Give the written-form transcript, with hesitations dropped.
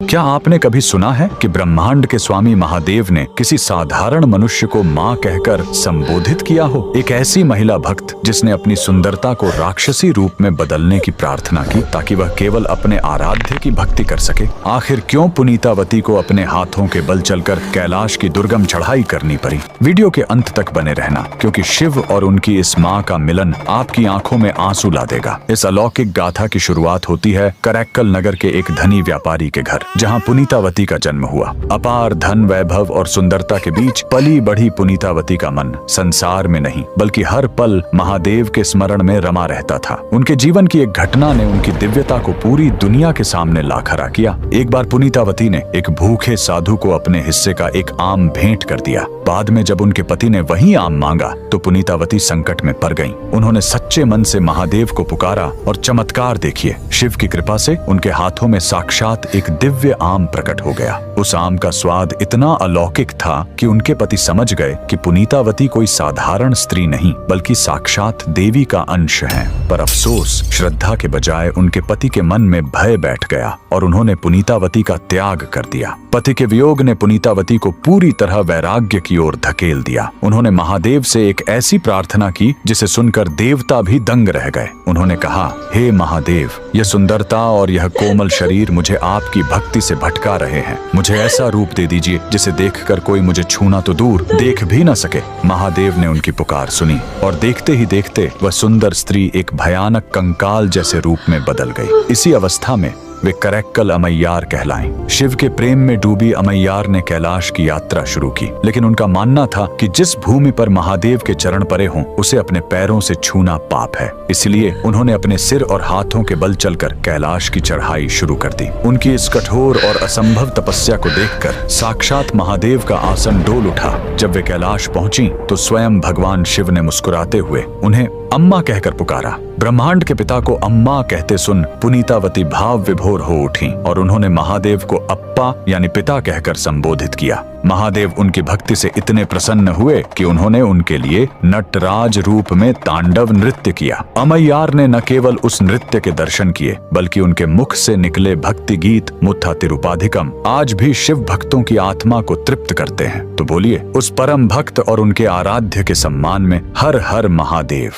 क्या आपने कभी सुना है कि ब्रह्मांड के स्वामी महादेव ने किसी साधारण मनुष्य को माँ कहकर संबोधित किया हो? एक ऐसी महिला भक्त जिसने अपनी सुंदरता को राक्षसी रूप में बदलने की प्रार्थना की ताकि वह केवल अपने आराध्य की भक्ति कर सके। आखिर क्यों पुनीतावती को अपने हाथों के बल चलकर कैलाश की दुर्गम चढ़ाई करनी पड़ी? वीडियो के अंत तक बने रहना, क्योंकि शिव और उनकी इस माँ का मिलन आपकी आंखों में आंसू ला देगा। इस अलौकिक गाथा की शुरुआत होती है करैक्कल नगर के एक धनी व्यापारी के घर, जहाँ पुनीतावती का जन्म हुआ। अपार धन, वैभव और सुंदरता के बीच पली बढ़ी पुनीतावती का मन संसार में नहीं बल्कि हर पल महादेव के स्मरण में रमा रहता था। उनके जीवन की एक घटना ने उनकी दिव्यता को पूरी दुनिया के सामने ला खड़ा किया। एक बार पुनीतावती ने एक भूखे साधु को अपने हिस्से का एक आम भेंट कर दिया। बाद में जब उनके पति ने वही आम मांगा तो पुनीतावती संकट में पड़ गईं। उन्होंने सच्चे मन से महादेव को पुकारा और चमत्कार देखिए, शिव की कृपा से उनके हाथों में साक्षात एक दिव्य आम प्रकट हो गया। उस आम का स्वाद इतना अलौकिक था कि उनके पति समझ गए कि पुनीतावती कोई साधारण स्त्री नहीं बल्कि साक्षात देवी का अंश है। पर अफसोस, श्रद्धा के बजाय उनके पति के मन में भय बैठ गया और उन्होंने पुनीतावती का त्याग कर दिया। पति के वियोग ने पुनीतावती को पूरी तरह वैराग्य की ओर धकेल दिया। उन्होंने महादेव से एक ऐसी प्रार्थना की जिसे सुनकर देवता भी दंग रह गए। उन्होंने कहा, हे महादेव, यह सुंदरता और यह कोमल शरीर मुझे आपकी भक्ति से भटका रहे हैं। मुझे ऐसा रूप दे दीजिए जिसे देखकर कोई मुझे छूना तो दूर, देख भी न सके। महादेव ने उनकी पुकार सुनी और देखते ही देखते वह सुंदर स्त्री एक भयानक कंकाल जैसे रूप में बदल गई। इसी अवस्था में वे करैक्कल अमैयार कहलाएं। शिव के प्रेम में डूबी अमैयार ने कैलाश की यात्रा शुरू की, लेकिन उनका मानना था कि जिस भूमि पर महादेव के चरण पड़े हों उसे अपने पैरों से छूना पाप है। इसलिए उन्होंने अपने सिर और हाथों के बल चलकर कैलाश की चढ़ाई शुरू कर दी। उनकी इस कठोर और असंभव तपस्या को देखकर साक्षात महादेव का आसन डोल उठा। जब वे कैलाश पहुंची तो स्वयं भगवान शिव ने मुस्कुराते हुए उन्हें अम्मा कहकर पुकारा। ब्रह्मांड के पिता को अम्मा कहते सुन पुनीतावती भाव विभोर हो उठी और उन्होंने महादेव को अप्पा यानी पिता कहकर संबोधित किया। महादेव उनकी भक्ति से इतने प्रसन्न हुए कि उन्होंने उनके लिए नटराज रूप में तांडव नृत्य किया। अमैयार ने न केवल उस नृत्य के दर्शन किए बल्कि उनके मुख से निकले भक्ति गीत मुत्था तिरुपाधिकम आज भी शिव भक्तों की आत्मा को तृप्त करते हैं। तो बोलिए, उस परम भक्त और उनके आराध्य के सम्मान में हर हर महादेव।